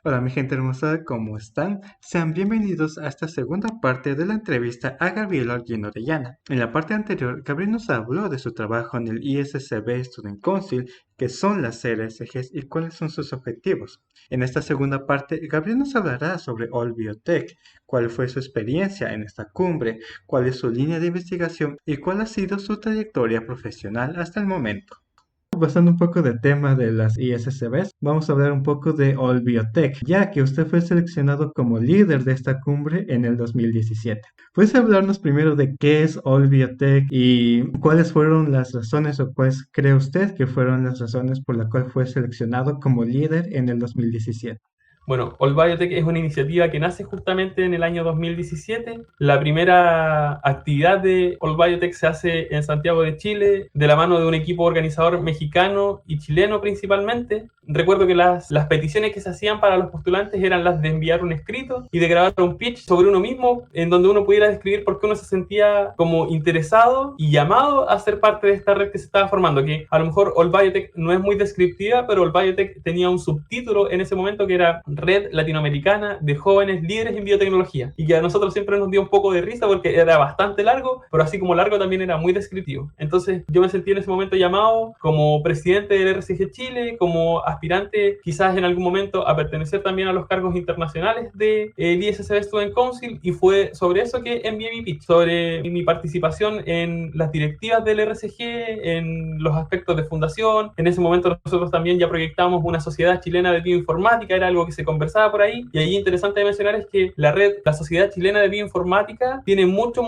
Hola mi gente hermosa, ¿cómo están? Sean bienvenidos a esta segunda parte de la entrevista a Gabriel Holguín Orellana. En la parte anterior, Gabriel nos habló de su trabajo en el ISSB Student Council, qué son las RSGs y cuáles son sus objetivos. En esta segunda parte, Gabriel nos hablará sobre All Biotech, cuál fue su experiencia en esta cumbre, cuál es su línea de investigación y cuál ha sido su trayectoria profesional hasta el momento. Pasando un poco del tema de las ISSBs, vamos a hablar un poco de All Biotech, ya que usted fue seleccionado como líder de esta cumbre en el 2017. ¿Puedes hablarnos primero de qué es All Biotech y cuáles fueron las razones o cuáles cree usted que fueron las razones por las cuales fue seleccionado como líder en el 2017? Bueno, All Biotech es una iniciativa que nace justamente en el año 2017. La primera actividad de All Biotech se hace en Santiago de Chile, de la mano de un equipo organizador mexicano y chileno principalmente. Recuerdo que las peticiones que se hacían para los postulantes eran las de enviar un escrito y de grabar un pitch sobre uno mismo, en donde uno pudiera describir por qué uno se sentía como interesado y llamado a ser parte de esta red que se estaba formando, que a lo mejor All Biotech no es muy descriptiva, pero All Biotech tenía un subtítulo en ese momento que era Red Latinoamericana de Jóvenes Líderes en Biotecnología, y que a nosotros siempre nos dio un poco de risa porque era bastante largo, pero así como largo también era muy descriptivo. Entonces yo me sentí en ese momento llamado como presidente del RCG Chile, como aspirante quizás en algún momento a pertenecer también a los cargos internacionales del ISSB Student Council, y fue sobre eso que envié mi pitch, sobre mi participación en las directivas del RCG, en los aspectos de fundación. En ese momento nosotros también ya proyectamos una sociedad chilena de bioinformática, era algo que se conversaba por ahí, y ahí interesante de mencionar es que la Sociedad Chilena de Bioinformática tiene mucho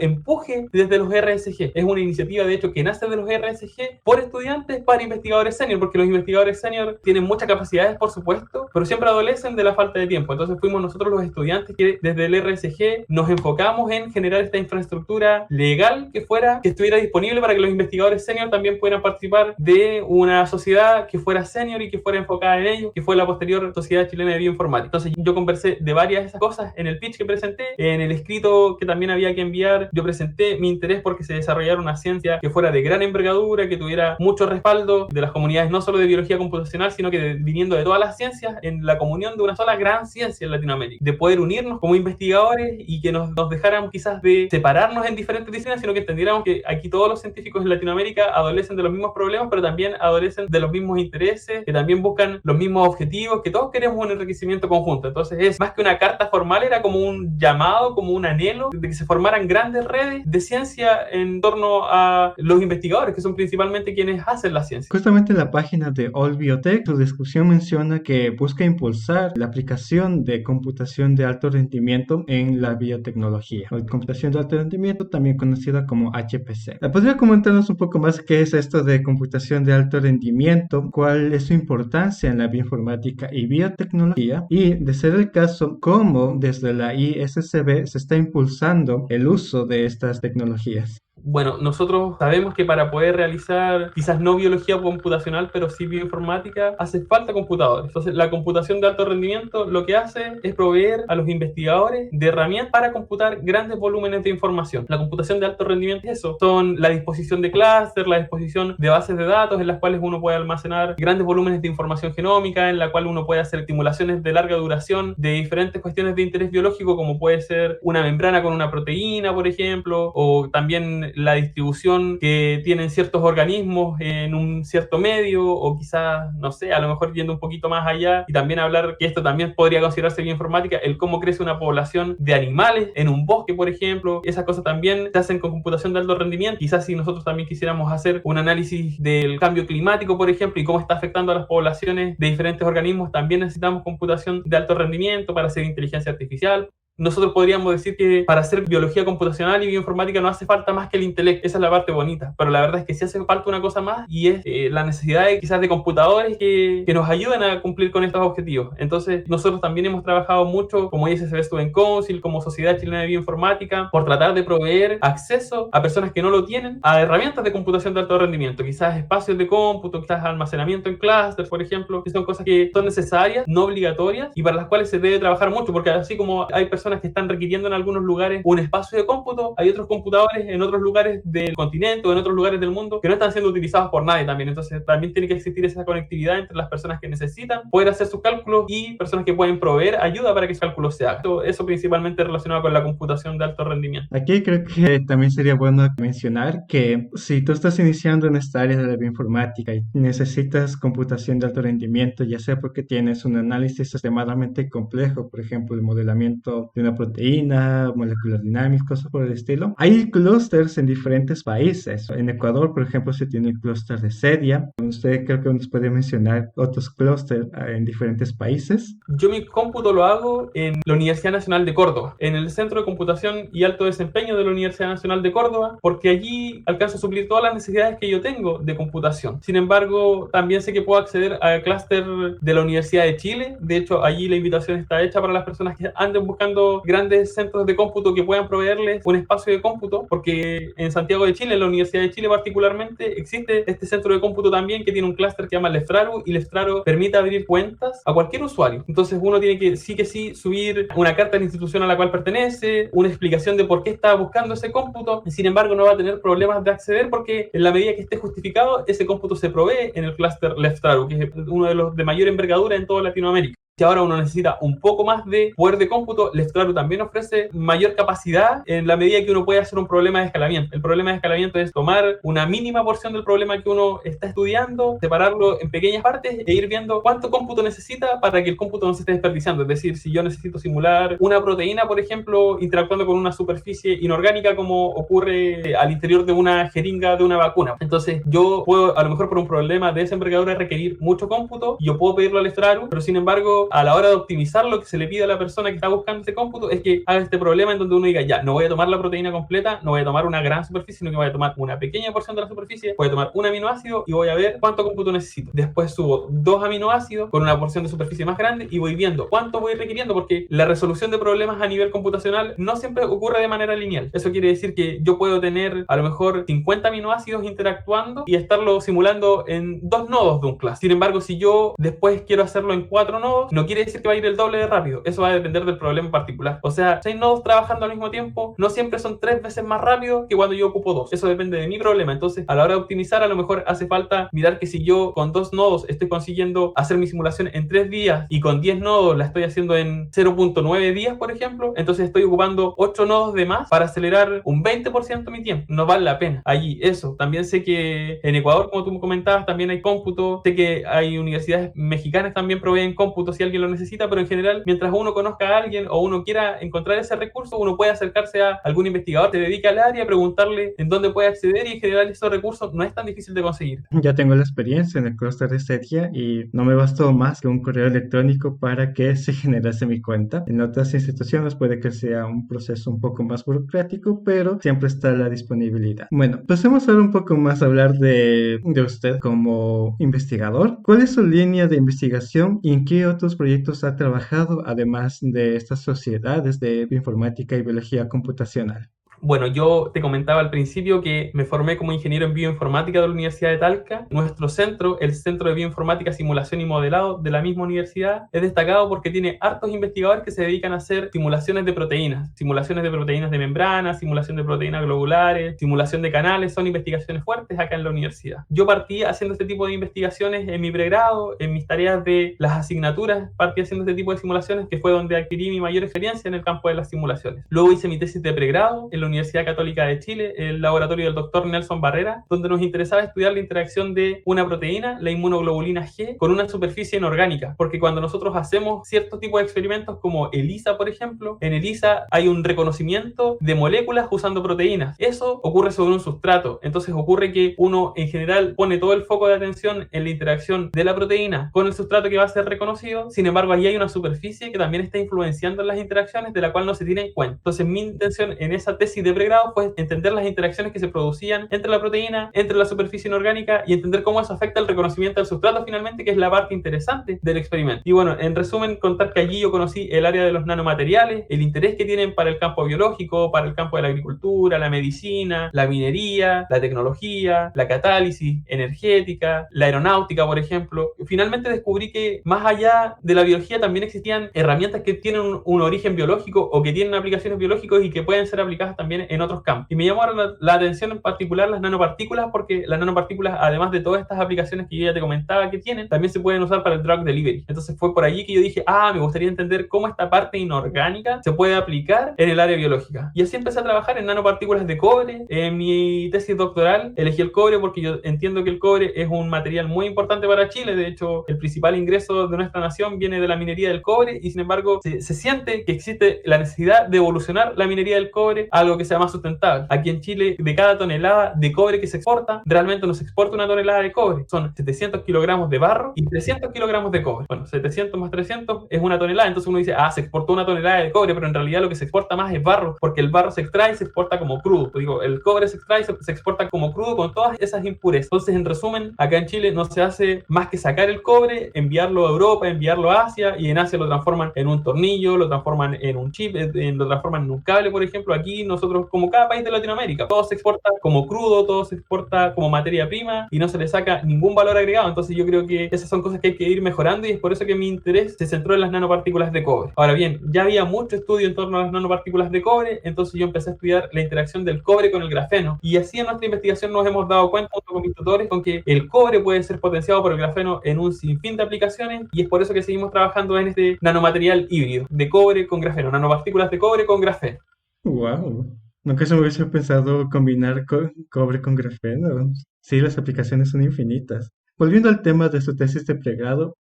empuje desde los RSG. Es una iniciativa de hecho que nace de los RSG por estudiantes para investigadores senior, porque los investigadores senior tienen muchas capacidades por supuesto, pero siempre adolecen de la falta de tiempo. Entonces fuimos nosotros los estudiantes que desde el RSG nos enfocamos en generar esta infraestructura legal que estuviera disponible para que los investigadores senior también pudieran participar de una sociedad que fuera senior y que fuera enfocada en ello, que fue la posterior Sociedad Chilena de Bioinformática. Entonces yo conversé de varias de esas cosas en el pitch que presenté, en el escrito que también había que enviar. Yo presenté mi interés porque se desarrollara una ciencia que fuera de gran envergadura, que tuviera mucho respaldo de las comunidades, no solo de biología computacional, sino que viniendo de todas las ciencias, en la comunión de una sola gran ciencia en Latinoamérica, de poder unirnos como investigadores y que nos dejáramos quizás de separarnos en diferentes disciplinas, sino que entendiéramos que aquí todos los científicos en Latinoamérica adolecen de los mismos problemas, pero también adolecen de los mismos intereses, que también buscan los mismos objetivos, que todos queremos un enriquecimiento conjunto. Entonces es más que una carta formal, era como un llamado, como un anhelo de que se formaran grandes redes de ciencia en torno a los investigadores, que son principalmente quienes hacen la ciencia. Justamente en la página de All Biotech, su discusión menciona que busca impulsar la aplicación de computación de alto rendimiento en la biotecnología, o computación de alto rendimiento, también conocida como HPC. ¿Podría comentarnos un poco más qué es esto de computación de alto rendimiento? ¿Cuál es su importancia en la bioinformática y biotecnología? Y, de ser el caso, ¿cómo desde la ISSB se está impulsando el uso de estas tecnologías? Bueno, nosotros sabemos que para poder realizar quizás no biología computacional, pero sí bioinformática, hace falta computadores. Entonces, la computación de alto rendimiento lo que hace es proveer a los investigadores de herramientas para computar grandes volúmenes de información. La computación de alto rendimiento es eso, son la disposición de clúster, la disposición de bases de datos en las cuales uno puede almacenar grandes volúmenes de información genómica, en la cual uno puede hacer estimulaciones de larga duración de diferentes cuestiones de interés biológico, como puede ser una membrana con una proteína, por ejemplo, o también la distribución que tienen ciertos organismos en un cierto medio, o quizás, no sé, a lo mejor yendo un poquito más allá y también hablar que esto también podría considerarse bioinformática, el cómo crece una población de animales en un bosque, por ejemplo. Esas cosas también se hacen con computación de alto rendimiento. Quizás si nosotros también quisiéramos hacer un análisis del cambio climático, por ejemplo, y cómo está afectando a las poblaciones de diferentes organismos, también necesitamos computación de alto rendimiento para hacer inteligencia artificial. Nosotros podríamos decir que para hacer biología computacional y bioinformática no hace falta más que el intelecto. Esa es la parte bonita, pero la verdad es que sí hace falta una cosa más, y es la necesidad quizás de computadores que nos ayuden a cumplir con estos objetivos. Entonces nosotros también hemos trabajado mucho como ISSB Student Council, como Sociedad Chilena de Bioinformática, por tratar de proveer acceso a personas que no lo tienen a herramientas de computación de alto rendimiento, quizás espacios de cómputo, quizás almacenamiento en clústeres, por ejemplo, que son cosas que son necesarias, no obligatorias, y para las cuales se debe trabajar mucho, porque así como hay personas personas que están requiriendo en algunos lugares un espacio de cómputo, hay otros computadores en otros lugares del continente o en otros lugares del mundo que no están siendo utilizados por nadie también. Entonces también tiene que existir esa conectividad entre las personas que necesitan poder hacer sus cálculos y personas que pueden proveer ayuda para que esos cálculos se hagan. Eso principalmente relacionado con la computación de alto rendimiento. Aquí creo que también sería bueno mencionar que si tú estás iniciando en esta área de la bioinformática y necesitas computación de alto rendimiento, ya sea porque tienes un análisis extremadamente complejo, por ejemplo, el modelamiento de una proteína, molecular dinámica, cosas por el estilo, hay clústeres en diferentes países. En Ecuador, por ejemplo, se tiene el clúster de CEDIA. Usted creo que nos puede mencionar otros clústeres en diferentes países. Yo mi cómputo lo hago en la Universidad Nacional de Córdoba, en el Centro de Computación y Alto Desempeño de la Universidad Nacional de Córdoba, porque allí alcanzo a suplir todas las necesidades que yo tengo de computación. Sin embargo, también sé que puedo acceder al clúster de la Universidad de Chile. De hecho, allí la invitación está hecha para las personas que anden buscando grandes centros de cómputo que puedan proveerles un espacio de cómputo, porque en Santiago de Chile, en la Universidad de Chile particularmente, existe este centro de cómputo también que tiene un clúster que se llama Leftraru, y Leftraru permite abrir cuentas a cualquier usuario. Entonces uno tiene que sí subir una carta a la institución a la cual pertenece, una explicación de por qué está buscando ese cómputo. Sin embargo, no va a tener problemas de acceder porque en la medida que esté justificado, ese cómputo se provee en el clúster Leftraru, que es uno de los de mayor envergadura en toda Latinoamérica. Si ahora uno necesita un poco más de poder de cómputo, Leftraru también ofrece mayor capacidad en la medida que uno puede hacer un problema de escalamiento. El problema de escalamiento es tomar una mínima porción del problema que uno está estudiando, separarlo en pequeñas partes e ir viendo cuánto cómputo necesita para que el cómputo no se esté desperdiciando. Es decir, si yo necesito simular una proteína, por ejemplo, interactuando con una superficie inorgánica como ocurre al interior de una jeringa de una vacuna. Entonces yo puedo, a lo mejor por un problema de esa envergadura, requerir mucho cómputo y yo puedo pedirlo al Leftraru, pero sin embargo, a la hora de optimizar, lo que se le pide a la persona que está buscando ese cómputo es que haga este problema en donde uno diga, ya, no voy a tomar la proteína completa, no voy a tomar una gran superficie, sino que voy a tomar una pequeña porción de la superficie, voy a tomar un aminoácido y voy a ver cuánto cómputo necesito. Después subo 2 aminoácidos con una porción de superficie más grande y voy viendo cuánto voy requiriendo, porque la resolución de problemas a nivel computacional no siempre ocurre de manera lineal. Eso quiere decir que yo puedo tener a lo mejor 50 aminoácidos interactuando y estarlo simulando en 2 nodos de un clase. Sin embargo, si yo después quiero hacerlo en 4 nodos, no quiere decir que va a ir el doble de rápido. Eso va a depender del problema en particular. O sea, 6 nodos trabajando al mismo tiempo no siempre son 3 veces más rápido que cuando yo ocupo 2. Eso depende de mi problema. Entonces, a la hora de optimizar, a lo mejor hace falta mirar que si yo con 2 nodos estoy consiguiendo hacer mi simulación en 3 días y con 10 nodos la estoy haciendo en 0.9 días, por ejemplo, entonces estoy ocupando 8 nodos de más para acelerar un 20% mi tiempo. No vale la pena. Allí, eso. También sé que en Ecuador, como tú me comentabas, también hay cómputo. Sé que hay universidades mexicanas también proveen cómputo si alguien lo necesita, pero en general, mientras uno conozca a alguien o uno quiera encontrar ese recurso, uno puede acercarse a algún investigador que se dedique al área, preguntarle en dónde puede acceder, y en general esos recursos no es tan difícil de conseguir. Ya tengo la experiencia en el clúster de CEDIA y no me bastó más que un correo electrónico para que se generase mi cuenta. En otras instituciones puede que sea un proceso un poco más burocrático, pero siempre está la disponibilidad. Bueno, pasemos ahora un poco más a hablar de usted como investigador. ¿Cuál es su línea de investigación y en qué otros proyectos ha trabajado, además de estas sociedades de bioinformática y biología computacional? Bueno, yo te comentaba al principio que me formé como ingeniero en bioinformática de la Universidad de Talca. Nuestro centro, el Centro de Bioinformática, Simulación y Modelado de la misma universidad, es destacado porque tiene hartos investigadores que se dedican a hacer simulaciones de proteínas de membrana, simulación de proteínas globulares, simulación de canales. Son investigaciones fuertes acá en la universidad. Yo partí haciendo este tipo de investigaciones en mi pregrado, en mis tareas de las asignaturas, partí haciendo este tipo de simulaciones, que fue donde adquirí mi mayor experiencia en el campo de las simulaciones. Luego hice mi tesis de pregrado en la Universidad Católica de Chile, el laboratorio del doctor Nelson Barrera, donde nos interesaba estudiar la interacción de una proteína, la inmunoglobulina G, con una superficie inorgánica, porque cuando nosotros hacemos ciertos tipos de experimentos como ELISA, por ejemplo, en ELISA hay un reconocimiento de moléculas usando proteínas. Eso ocurre sobre un sustrato, entonces ocurre que uno en general pone todo el foco de atención en la interacción de la proteína con el sustrato que va a ser reconocido. Sin embargo, ahí hay una superficie que también está influenciando en las interacciones, de la cual no se tiene en cuenta. Entonces mi intención en esa tesis de pregrado fue entender las interacciones que se producían entre la proteína, entre la superficie inorgánica y entender cómo eso afecta el reconocimiento del sustrato finalmente, que es la parte interesante del experimento. Y bueno, en resumen, contar que allí yo conocí el área de los nanomateriales, el interés que tienen para el campo biológico, para el campo de la agricultura, la medicina, la minería, la tecnología, la catálisis energética, la aeronáutica, por ejemplo. Finalmente descubrí que más allá de la biología también existían herramientas que tienen un origen biológico o que tienen aplicaciones biológicas y que pueden ser aplicadas también en otros campos. Y me llamó la atención en particular las nanopartículas, porque las nanopartículas, además de todas estas aplicaciones que yo ya te comentaba que tienen, también se pueden usar para el drug delivery. Entonces fue por allí que yo dije, me gustaría entender cómo esta parte inorgánica se puede aplicar en el área biológica. Y así empecé a trabajar en nanopartículas de cobre. En mi tesis doctoral elegí el cobre porque yo entiendo que el cobre es un material muy importante para Chile. De hecho, el principal ingreso de nuestra nación viene de la minería del cobre, y sin embargo se siente que existe la necesidad de evolucionar la minería del cobre a algo que sea más sustentable. Aquí en Chile, de cada tonelada de cobre que se exporta, realmente no se exporta una tonelada de cobre. Son 700 kilogramos de barro y 300 kilogramos de cobre. Bueno, 700 más 300 es una tonelada. Entonces uno dice, se exportó una tonelada de cobre, pero en realidad lo que se exporta más es barro, porque el barro se extrae y se exporta como crudo. Digo, el cobre se extrae y se exporta como crudo con todas esas impurezas. Entonces, en resumen, acá en Chile no se hace más que sacar el cobre, enviarlo a Europa, enviarlo a Asia, y en Asia lo transforman en un tornillo, lo transforman en un chip, lo transforman en un cable, por ejemplo. Aquí nosotros, como cada país de Latinoamérica, todo se exporta como crudo, todo se exporta como materia prima y no se le saca ningún valor agregado. Entonces yo creo que esas son cosas que hay que ir mejorando, y es por eso que mi interés se centró en las nanopartículas de cobre. Ahora bien, ya había mucho estudio en torno a las nanopartículas de cobre, entonces yo empecé a estudiar la interacción del cobre con el grafeno, y así en nuestra investigación nos hemos dado cuenta, junto con mis tutores, con que el cobre puede ser potenciado por el grafeno en un sinfín de aplicaciones, y es por eso que seguimos trabajando en este nanomaterial híbrido de cobre con grafeno, nanopartículas de cobre con grafeno. Wow. Nunca se me hubiese pensado combinar cobre con grafeno. Sí, las aplicaciones son infinitas. Volviendo al tema de su tesis de pregrado,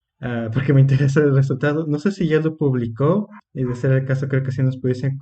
porque me interesa el resultado, no sé si ya lo publicó, y de ser el caso creo que sí nos pudiesen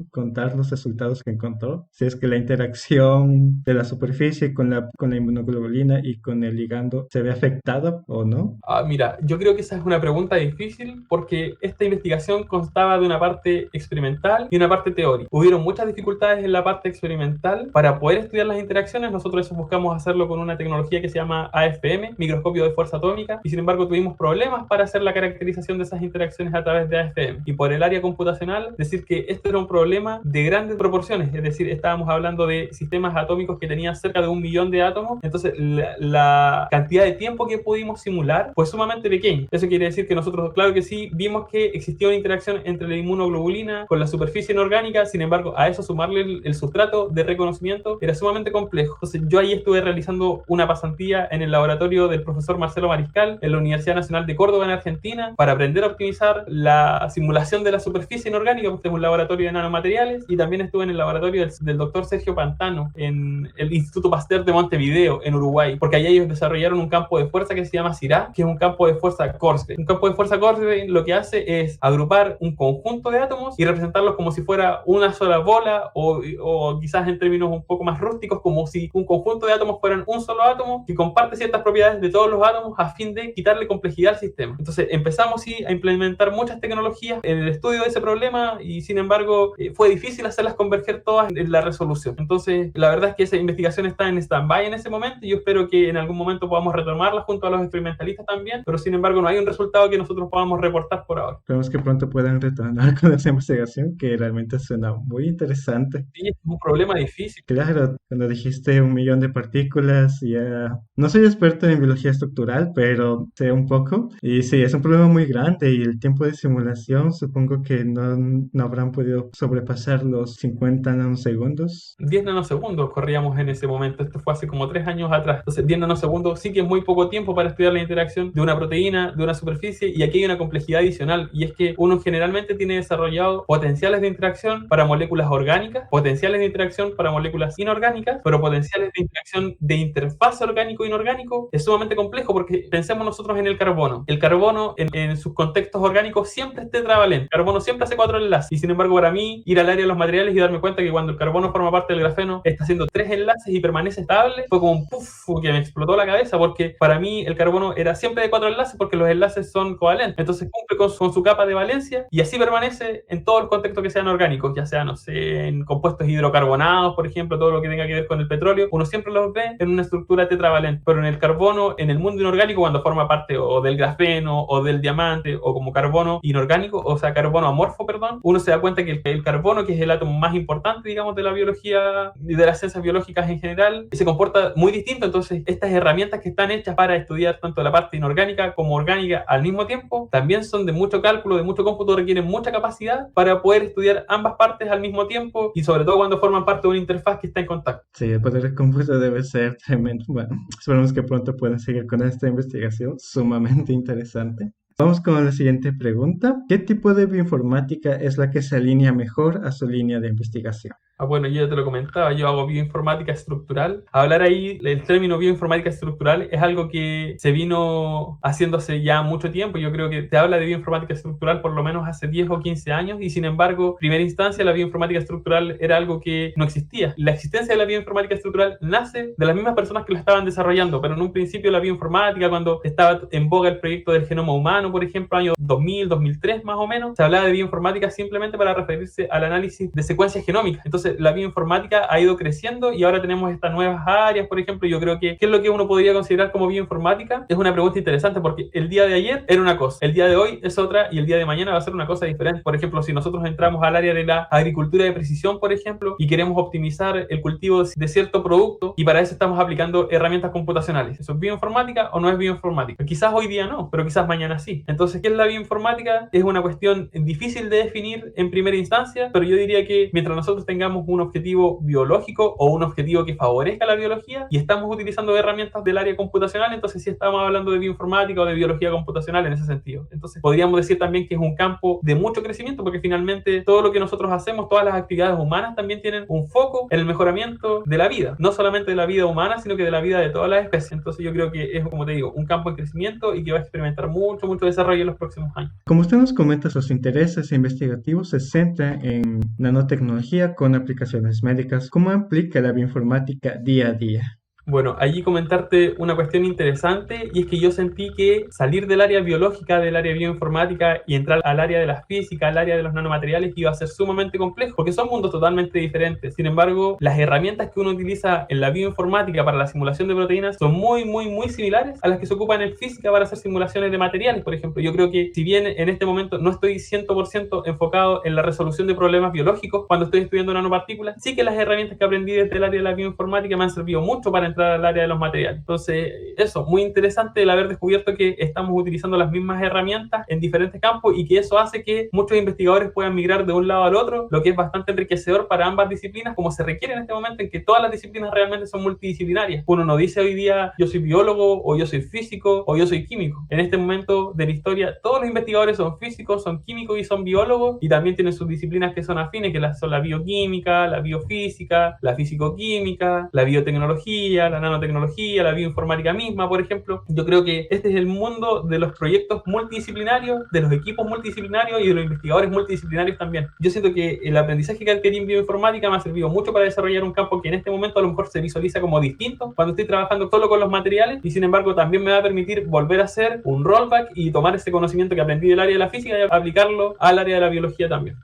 contar los resultados que encontró. Si es que la interacción de la superficie con la inmunoglobulina y con el ligando se ve afectada o no. Mira, yo creo que esa es una pregunta difícil, porque esta investigación constaba de una parte experimental y una parte teórica. Hubieron muchas dificultades en la parte experimental. Para poder estudiar las interacciones, nosotros buscamos hacerlo con una tecnología que se llama AFM, microscopio de fuerza atómica, y sin embargo tuvimos problemas para hacer la caracterización de esas interacciones a través de AFM. Y por el área computacional, decir que este era un problema de grandes proporciones, es decir, estábamos hablando de sistemas atómicos que tenían cerca de 1 millón de átomos, entonces la cantidad de tiempo que pudimos simular fue sumamente pequeña. Eso quiere decir que nosotros, claro que sí, vimos que existía una interacción entre la inmunoglobulina con la superficie inorgánica, sin embargo, a eso sumarle el sustrato de reconocimiento era sumamente complejo. Entonces yo ahí estuve realizando una pasantía en el laboratorio del profesor Marcelo Mariscal en la Universidad Nacional de Córdoba, en Argentina, para aprender a optimizar la simulación de la superficie inorgánica, porque es un laboratorio de nanomateriales, y también estuve en el laboratorio del doctor Sergio Pantano en el Instituto Pasteur de Montevideo, en Uruguay, porque allá ellos desarrollaron un campo de fuerza que se llama CIRA, que es un campo de fuerza Korsgaard. Un campo de fuerza Korsgaard lo que hace es agrupar un conjunto de átomos y representarlos como si fuera una sola bola, o quizás en términos un poco más rústicos, como si un conjunto de átomos fueran un solo átomo que comparte ciertas propiedades de todos los átomos a fin de quitarle complejidad al sistema. Entonces empezamos a implementar muchas tecnologías en el estudio de ese problema, y sin embargo fue difícil hacerlas converger todas en la resolución. Entonces la verdad es que esa investigación está en stand-by en ese momento, y yo espero que en algún momento podamos retomarla junto a los experimentalistas también, pero sin embargo no hay un resultado que nosotros podamos reportar por ahora. Esperemos que pronto puedan retornar con esa investigación, que realmente suena muy interesante. Sí, es un problema difícil. Claro, cuando dijiste 1 millón de partículas, ya no soy experto en biología estructural, pero sé un poco. Y sí, es un problema muy grande, y el tiempo de simulación supongo que no habrán podido sobrepasar los 50 nanosegundos. 10 nanosegundos corríamos en ese momento. Esto fue hace como 3 años atrás. Entonces 10 nanosegundos sí que es muy poco tiempo para estudiar la interacción de una proteína, de una superficie, y aquí hay una complejidad adicional, y es que uno generalmente tiene desarrollado potenciales de interacción para moléculas orgánicas, potenciales de interacción para moléculas inorgánicas, pero potenciales de interacción de interfaz orgánico-inorgánico es sumamente complejo, porque pensemos nosotros en el carbono. carbono. El carbono en sus contextos orgánicos siempre es tetravalente. El carbono siempre hace 4 enlaces. Y sin embargo, para mí, ir al área de los materiales y darme cuenta que cuando el carbono forma parte del grafeno está haciendo 3 enlaces y permanece estable, fue como un puff que me explotó la cabeza, porque para mí el carbono era siempre de 4 enlaces porque los enlaces son covalentes. Entonces cumple con su capa de valencia y así permanece en todos los contextos que sean orgánicos, ya sea, no sé, en compuestos hidrocarbonados, por ejemplo, todo lo que tenga que ver con el petróleo. Uno siempre los ve en una estructura tetravalente, pero en el carbono, en el mundo inorgánico, cuando forma parte o del grafeno o del diamante o como carbono inorgánico, o sea, carbono amorfo, perdón, uno se da cuenta que el carbono, que es el átomo más importante, digamos, de la biología y de las ciencias biológicas en general, se comporta muy distinto. Entonces, estas herramientas que están hechas para estudiar tanto la parte inorgánica como orgánica al mismo tiempo, también son de mucho cálculo, de mucho cómputo, requieren mucha capacidad para poder estudiar ambas partes al mismo tiempo y sobre todo cuando forman parte de una interfaz que está en contacto. Sí, el poder de cómputo debe ser tremendo. Bueno, esperamos que pronto puedan seguir con esta investigación sumamente interesante. Vamos con la siguiente pregunta. ¿Qué tipo de bioinformática es la que se alinea mejor a su línea de investigación? Bueno, yo ya te lo comentaba, yo hago bioinformática estructural. Hablar ahí, el término bioinformática estructural es algo que se vino haciendo hace ya mucho tiempo. Yo creo que te habla de bioinformática estructural por lo menos hace 10 o 15 años y sin embargo, en primera instancia, la bioinformática estructural era algo que no existía. La existencia de la bioinformática estructural nace de las mismas personas que lo estaban desarrollando, pero en un principio la bioinformática, cuando estaba en boga el proyecto del genoma humano, por ejemplo, año 2000, 2003 más o menos, se hablaba de bioinformática simplemente para referirse al análisis de secuencias genómicas. Entonces, la bioinformática ha ido creciendo y ahora tenemos estas nuevas áreas, por ejemplo. Yo creo que ¿qué es lo que uno podría considerar como bioinformática? Es una pregunta interesante porque el día de ayer era una cosa, el día de hoy es otra y el día de mañana va a ser una cosa diferente. Por ejemplo, si nosotros entramos al área de la agricultura de precisión, por ejemplo, y queremos optimizar el cultivo de cierto producto y para eso estamos aplicando herramientas computacionales. ¿Eso es bioinformática o no es bioinformática? Quizás hoy día no, pero quizás mañana sí. Entonces, ¿qué es la bioinformática? Es una cuestión difícil de definir en primera instancia, pero yo diría que mientras nosotros tengamos un objetivo biológico o un objetivo que favorezca la biología y estamos utilizando herramientas del área computacional, entonces sí estamos hablando de bioinformática o de biología computacional en ese sentido. Entonces podríamos decir también que es un campo de mucho crecimiento porque finalmente todo lo que nosotros hacemos, todas las actividades humanas también tienen un foco en el mejoramiento de la vida, no solamente de la vida humana, sino que de la vida de todas las especies. Entonces yo creo que es, como te digo, un campo en crecimiento y que va a experimentar mucho desarrollo en los próximos años. Como usted nos comenta, sus intereses investigativos se centran en nanotecnología con aplicaciones médicas. ¿Cómo aplica la bioinformática día a día? Bueno, allí comentarte una cuestión interesante y es que yo sentí que salir del área biológica, del área bioinformática y entrar al área de la física, al área de los nanomateriales iba a ser sumamente complejo porque son mundos totalmente diferentes. Sin embargo, las herramientas que uno utiliza en la bioinformática para la simulación de proteínas son muy similares a las que se ocupan en física para hacer simulaciones de materiales, por ejemplo. Yo creo que si bien en este momento no estoy 100% enfocado en la resolución de problemas biológicos cuando estoy estudiando nanopartículas, sí que las herramientas que aprendí desde el área de la bioinformática me han servido mucho para entrar al área de los materiales. Entonces, eso, muy interesante el haber descubierto que estamos utilizando las mismas herramientas en diferentes campos y que eso hace que muchos investigadores puedan migrar de un lado al otro, lo que es bastante enriquecedor para ambas disciplinas, como se requiere en este momento en que todas las disciplinas realmente son multidisciplinarias. Uno no dice hoy día yo soy biólogo o yo soy físico o yo soy químico. En este momento de la historia, todos los investigadores son físicos, son químicos y son biólogos y también tienen sus disciplinas que son afines, que son la bioquímica, la biofísica, la fisicoquímica, la biotecnología, la nanotecnología, la bioinformática misma, por ejemplo. Yo creo que este es el mundo de los proyectos multidisciplinarios, de los equipos multidisciplinarios y de los investigadores multidisciplinarios también. Yo siento que el aprendizaje que adquirí en bioinformática me ha servido mucho para desarrollar un campo que en este momento a lo mejor se visualiza como distinto cuando estoy trabajando solo con los materiales y sin embargo también me va a permitir volver a hacer un rollback y tomar ese conocimiento que aprendí del área de la física y aplicarlo al área de la biología también.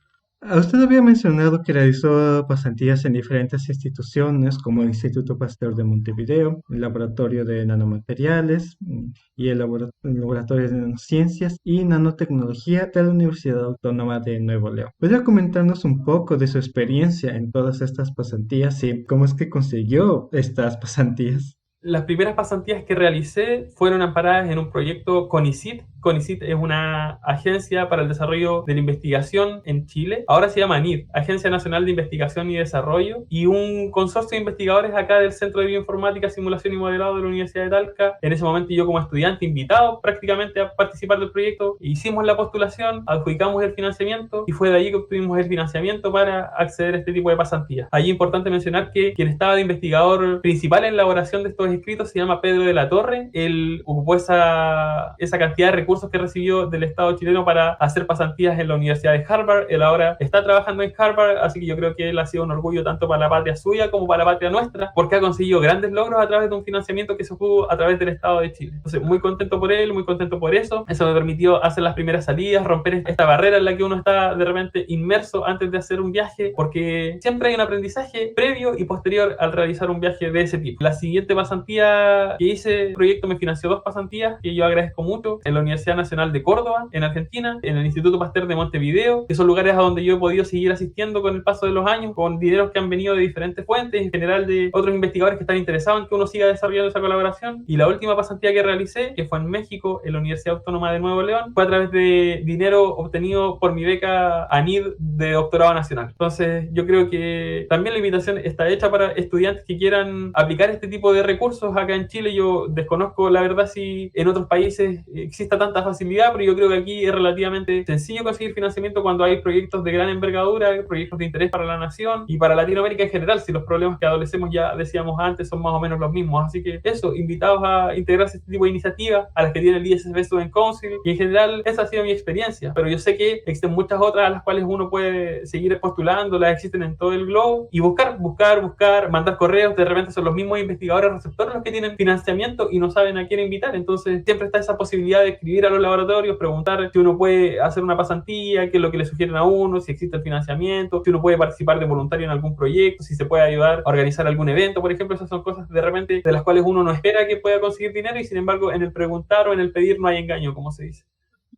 Usted había mencionado que realizó pasantías en diferentes instituciones como el Instituto Pasteur de Montevideo, el Laboratorio de Nanomateriales y el Laboratorio de Nanociencias y Nanotecnología de la Universidad Autónoma de Nuevo León. ¿Podría comentarnos un poco de su experiencia en todas estas pasantías y cómo es que consiguió estas pasantías? Las primeras pasantías que realicé fueron amparadas en un proyecto CONICIT. CONICIT es una agencia para el desarrollo de la investigación en Chile. Ahora se llama ANID, Agencia Nacional de Investigación y Desarrollo, y un consorcio de investigadores acá del Centro de Bioinformática, Simulación y Modelado de la Universidad de Talca. En ese momento yo como estudiante invitado prácticamente a participar del proyecto, hicimos la postulación, adjudicamos el financiamiento y fue de allí que obtuvimos el financiamiento para acceder a este tipo de pasantías. Allí es importante mencionar que quien estaba de investigador principal en la elaboración de estos escritos se llama Pedro de la Torre. Él ocupó esa cantidad de recursos que recibió del Estado chileno para hacer pasantías en la Universidad de Harvard. Él ahora está trabajando en Harvard, así que yo creo que él ha sido un orgullo tanto para la patria suya como para la patria nuestra, porque ha conseguido grandes logros a través de un financiamiento que se obtuvo a través del Estado de Chile. Entonces, muy contento por él, muy contento por eso. Eso me permitió hacer las primeras salidas, romper esta barrera en la que uno está de repente inmerso antes de hacer un viaje, porque siempre hay un aprendizaje previo y posterior al realizar un viaje de ese tipo. La siguiente pasantía que hice, el proyecto me financió 2 pasantías que yo agradezco mucho, en la Universidad Nacional de Córdoba, en Argentina, en el Instituto Pasteur de Montevideo, que son lugares a donde yo he podido seguir asistiendo con el paso de los años, con dineros que han venido de diferentes fuentes, en general de otros investigadores que están interesados en que uno siga desarrollando esa colaboración. Y la última pasantía que realicé, que fue en México, en la Universidad Autónoma de Nuevo León, fue a través de dinero obtenido por mi beca ANID de doctorado nacional. Entonces, yo creo que también la invitación está hecha para estudiantes que quieran aplicar este tipo de recursos. Acá en Chile yo desconozco la verdad si en otros países exista tanta facilidad, pero yo creo que aquí es relativamente sencillo conseguir financiamiento cuando hay proyectos de gran envergadura, proyectos de interés para la nación y para Latinoamérica en general, si los problemas que adolecemos, ya decíamos antes, son más o menos los mismos. Así que eso, invitados a integrarse a este tipo de iniciativas, a las que tiene el ISSB Student Council, y en general esa ha sido mi experiencia, pero yo sé que existen muchas otras a las cuales uno puede seguir postulando, las existen en todo el globo, y buscar, mandar correos. De repente son los mismos investigadores receptores los que tienen financiamiento y no saben a quién invitar, entonces siempre está esa posibilidad de escribir a los laboratorios, preguntar si uno puede hacer una pasantía, qué es lo que le sugieren a uno, si existe el financiamiento, si uno puede participar de voluntario en algún proyecto, si se puede ayudar a organizar algún evento, por ejemplo. Esas son cosas de repente de las cuales uno no espera que pueda conseguir dinero, y sin embargo en el preguntar o en el pedir no hay engaño, como se dice.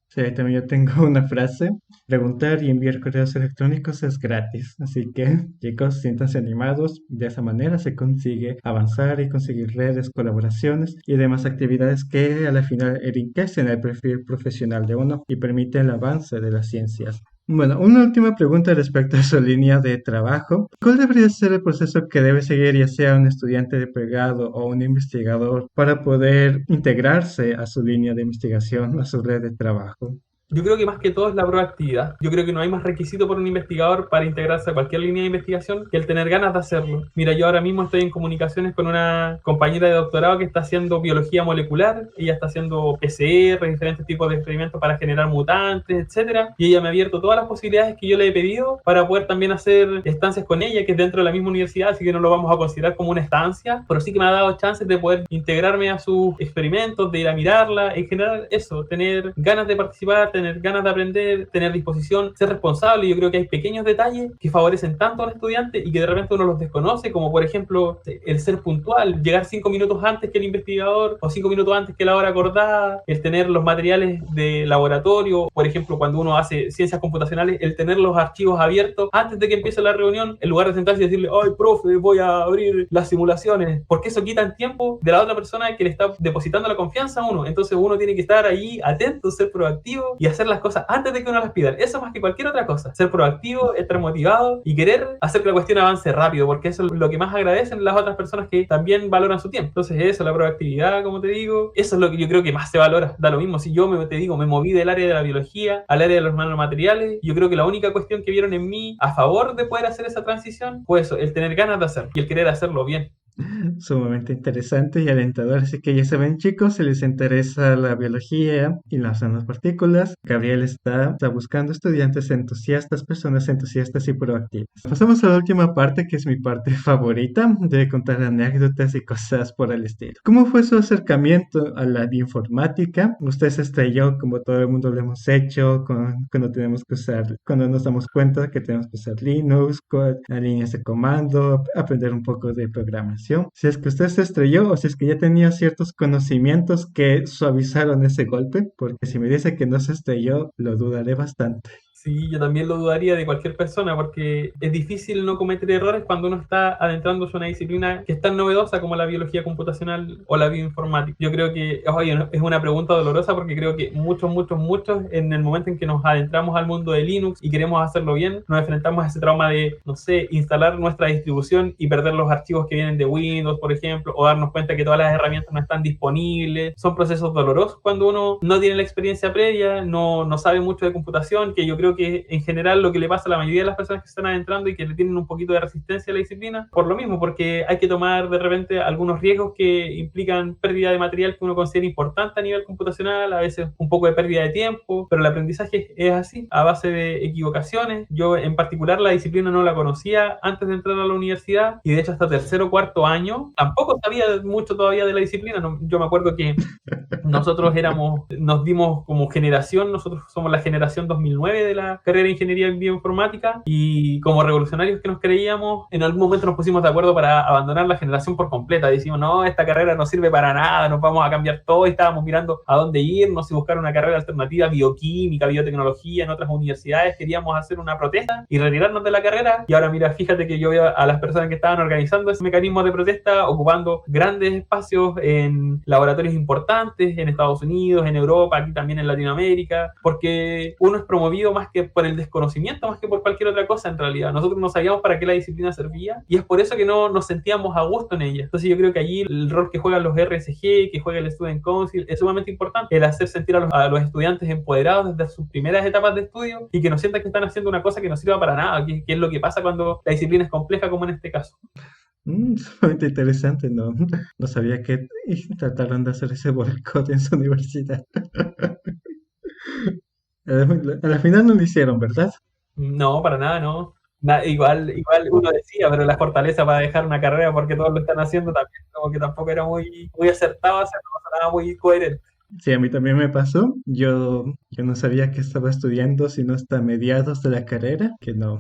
Sí, también yo tengo una frase: preguntar y enviar correos electrónicos es gratis. Así que, chicos, siéntanse animados. De esa manera se consigue avanzar y conseguir redes, colaboraciones y demás actividades que a la final enriquecen el perfil profesional de uno y permiten el avance de las ciencias. Bueno, una última pregunta respecto a su línea de trabajo. ¿Cuál debería ser el proceso que debe seguir, ya sea un estudiante de pregrado o un investigador, para poder integrarse a su línea de investigación, a su red de trabajo? Yo creo que más que todo es la proactividad. Yo creo que no hay más requisito por un investigador para integrarse a cualquier línea de investigación que el tener ganas de hacerlo. Mira, yo ahora mismo estoy en comunicaciones con una compañera de doctorado que está haciendo biología molecular. Ella está haciendo PCR, diferentes tipos de experimentos para generar mutantes, etcétera. Y ella me ha abierto todas las posibilidades que yo le he pedido para poder también hacer estancias con ella, que es dentro de la misma universidad, así que no lo vamos a considerar como una estancia, pero sí que me ha dado chances de poder integrarme a sus experimentos, de ir a mirarla. En general, eso, tener ganas de participar, tener ganas de aprender, tener disposición, ser responsable. Yo creo que hay pequeños detalles que favorecen tanto al estudiante y que de repente uno los desconoce, como por ejemplo el ser puntual, llegar 5 minutos antes que el investigador o 5 minutos antes que la hora acordada, el tener los materiales de laboratorio, por ejemplo, cuando uno hace ciencias computacionales, el tener los archivos abiertos antes de que empiece la reunión, en lugar de sentarse y decirle: ay, profe, voy a abrir las simulaciones, porque eso quita el tiempo de la otra persona que le está depositando la confianza a uno. Entonces uno tiene que estar ahí atento, ser proactivo y hacer las cosas antes de que uno las pida. Eso más que cualquier otra cosa, ser proactivo, estar motivado y querer hacer que la cuestión avance rápido, porque eso es lo que más agradecen las otras personas que también valoran su tiempo. Entonces eso, la proactividad, como te digo, eso es lo que yo creo que más se valora. Da lo mismo si yo me moví del área de la biología al área de los nanomateriales. Yo creo que la única cuestión que vieron en mí a favor de poder hacer esa transición fue eso, el tener ganas de hacerlo y el querer hacerlo bien. Sumamente interesante y alentador. Así que ya saben, chicos, si les interesa la biología y las nanopartículas, Gabriel está buscando estudiantes entusiastas, personas entusiastas y proactivas. Pasamos a la última parte, que es mi parte favorita, de contar anécdotas y cosas por el estilo. ¿Cómo fue su acercamiento a la bioinformática? Usted se estrelló, como todo el mundo lo hemos hecho, cuando nos damos cuenta que tenemos que usar Linux, con las líneas de comando, aprender un poco de programación. Si es que usted se estrelló o si es que ya tenía ciertos conocimientos que suavizaron ese golpe, porque si me dice que no se estrelló, lo dudaré bastante. Sí, yo también lo dudaría de cualquier persona, porque es difícil no cometer errores cuando uno está adentrándose a una disciplina que es tan novedosa como la biología computacional o la bioinformática. Yo creo que, oye, es una pregunta dolorosa, porque creo que muchos, en el momento en que nos adentramos al mundo de Linux y queremos hacerlo bien, nos enfrentamos a ese trauma de, no sé, instalar nuestra distribución y perder los archivos que vienen de Windows, por ejemplo, o darnos cuenta que todas las herramientas no están disponibles. Son procesos dolorosos cuando uno no tiene la experiencia previa, no sabe mucho de computación, que yo creo creo que en general lo que le pasa a la mayoría de las personas que se están adentrando y que le tienen un poquito de resistencia a la disciplina, por lo mismo, porque hay que tomar de repente algunos riesgos que implican pérdida de material que uno considera importante a nivel computacional, a veces un poco de pérdida de tiempo, pero el aprendizaje es así, a base de equivocaciones. Yo en particular la disciplina no la conocía antes de entrar a la universidad y de hecho hasta tercero o cuarto año tampoco sabía mucho todavía de la disciplina. Yo me acuerdo que nosotros nos dimos como generación, nosotros somos la generación 2009 de la carrera de Ingeniería en Bioinformática y como revolucionarios que nos creíamos, en algún momento nos pusimos de acuerdo para abandonar la generación por completa. Decimos, no, esta carrera no sirve para nada, nos vamos a cambiar todo y estábamos mirando a dónde irnos y buscar una carrera alternativa, bioquímica, biotecnología en otras universidades. Queríamos hacer una protesta y retirarnos de la carrera y ahora mira, fíjate que yo veo a las personas que estaban organizando ese mecanismo de protesta ocupando grandes espacios en laboratorios importantes en Estados Unidos, en Europa, aquí también en Latinoamérica, porque uno es promovido más que por el desconocimiento, más que por cualquier otra cosa en realidad. Nosotros no sabíamos para qué la disciplina servía y es por eso que no nos sentíamos a gusto en ella. Entonces yo creo que allí el rol que juegan los RSG, que juega el Student Council, es sumamente importante, el hacer sentir a los estudiantes empoderados desde sus primeras etapas de estudio y que no sientan que están haciendo una cosa que no sirva para nada, que es lo que pasa cuando la disciplina es compleja como en este caso. Sumamente interesante, no, no sabía que trataron de hacer ese boicot en su universidad. A la final no lo hicieron, ¿verdad? No, para nada, no. Igual uno decía, pero la fortaleza para dejar una carrera porque todos lo están haciendo también, como que tampoco era muy acertado hacerlo, no nada muy coherente. Sí, a mí también me pasó. Yo no sabía que estaba estudiando sino hasta mediados de la carrera, que no,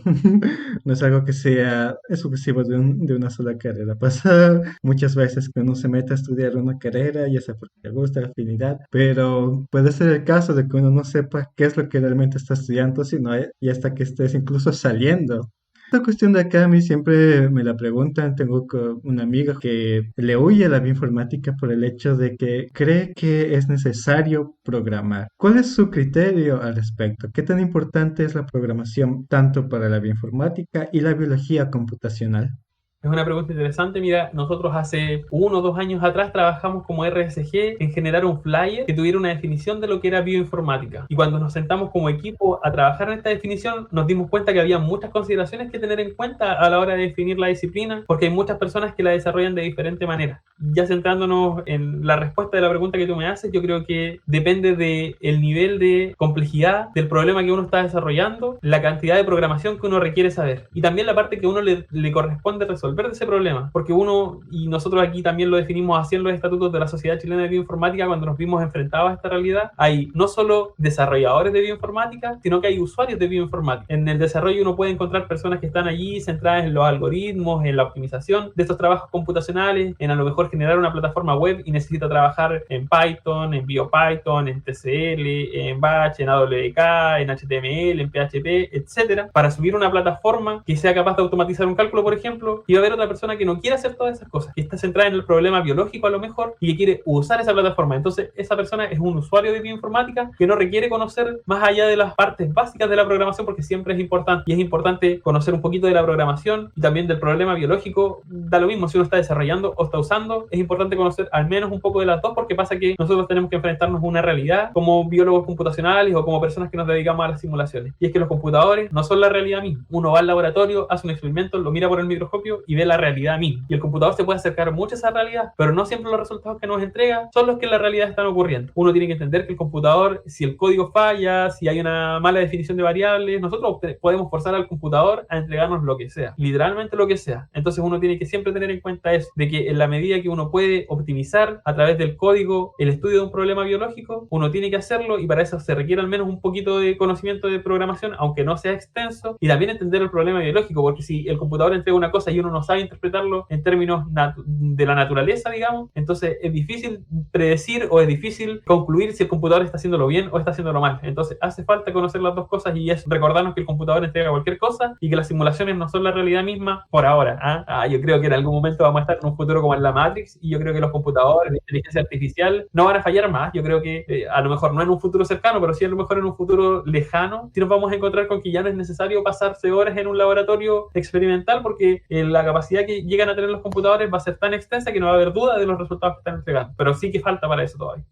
no es algo que sea exclusivo de una sola carrera. Pasa muchas veces que uno se mete a estudiar una carrera, ya sea porque le gusta la afinidad, pero puede ser el caso de que uno no sepa qué es lo que realmente está estudiando, sino y hasta que estés incluso saliendo. Esta cuestión de acá a mí siempre me la preguntan. Tengo una amiga que le huye a la bioinformática por el hecho de que cree que es necesario programar. ¿Cuál es su criterio al respecto? ¿Qué tan importante es la programación tanto para la bioinformática y la biología computacional? Es una pregunta interesante. Mira, nosotros hace 1 o 2 años atrás trabajamos como RSG en generar un flyer que tuviera una definición de lo que era bioinformática. Y cuando nos sentamos como equipo a trabajar en esta definición, nos dimos cuenta que había muchas consideraciones que tener en cuenta a la hora de definir la disciplina, porque hay muchas personas que la desarrollan de diferente manera. Ya centrándonos en la respuesta de la pregunta que tú me haces, yo creo que depende del nivel de complejidad del problema que uno está desarrollando, la cantidad de programación que uno requiere saber y también la parte que uno le corresponde resolver de ese problema, porque uno, y nosotros aquí también lo definimos así en los estatutos de la Sociedad Chilena de Bioinformática, cuando nos vimos enfrentados a esta realidad, hay no solo desarrolladores de bioinformática, sino que hay usuarios de bioinformática. En el desarrollo uno puede encontrar personas que están allí centradas en los algoritmos, en la optimización de estos trabajos computacionales, en a lo mejor generar una plataforma web y necesita trabajar en Python, en BioPython, en TCL, en Bash, en AWK, en HTML, en PHP, etcétera, para subir una plataforma que sea capaz de automatizar un cálculo, por ejemplo, y va a haber otra persona que no quiere hacer todas esas cosas, que está centrada en el problema biológico a lo mejor y que quiere usar esa plataforma. Entonces, esa persona es un usuario de bioinformática que no requiere conocer más allá de las partes básicas de la programación, porque siempre es importante. Y es importante conocer un poquito de la programación y también del problema biológico. Da lo mismo si uno está desarrollando o está usando. Es importante conocer al menos un poco de las dos, porque pasa que nosotros tenemos que enfrentarnos a una realidad como biólogos computacionales o como personas que nos dedicamos a las simulaciones. Y es que los computadores no son la realidad misma. Uno va al laboratorio, hace un experimento, lo mira por el microscopio y ve la realidad misma. Y el computador se puede acercar mucho a esa realidad, pero no siempre los resultados que nos entrega son los que en la realidad están ocurriendo. Uno tiene que entender que el computador, si el código falla, si hay una mala definición de variables, nosotros podemos forzar al computador a entregarnos lo que sea, literalmente lo que sea. Entonces uno tiene que siempre tener en cuenta eso, de que en la medida que uno puede optimizar a través del código el estudio de un problema biológico, uno tiene que hacerlo y para eso se requiere al menos un poquito de conocimiento de programación, aunque no sea extenso, y también entender el problema biológico, porque si el computador entrega una cosa y uno no sabe interpretarlo en términos de la naturaleza, digamos, entonces es difícil predecir o es difícil concluir si el computador está haciéndolo bien o está haciéndolo mal. Entonces hace falta conocer las dos cosas y es recordarnos que el computador entrega cualquier cosa y que las simulaciones no son la realidad misma por ahora. Yo creo que en algún momento vamos a estar en un futuro como en la Matrix y yo creo que los computadores, la inteligencia artificial no van a fallar más. Yo creo que a lo mejor no en un futuro cercano, pero sí a lo mejor en un futuro lejano, sí nos vamos a encontrar con que ya no es necesario pasarse horas en un laboratorio experimental porque la capacidad que llegan a tener los computadores va a ser tan extensa que no va a haber duda de los resultados que están entregando. Pero sí que falta para eso todavía.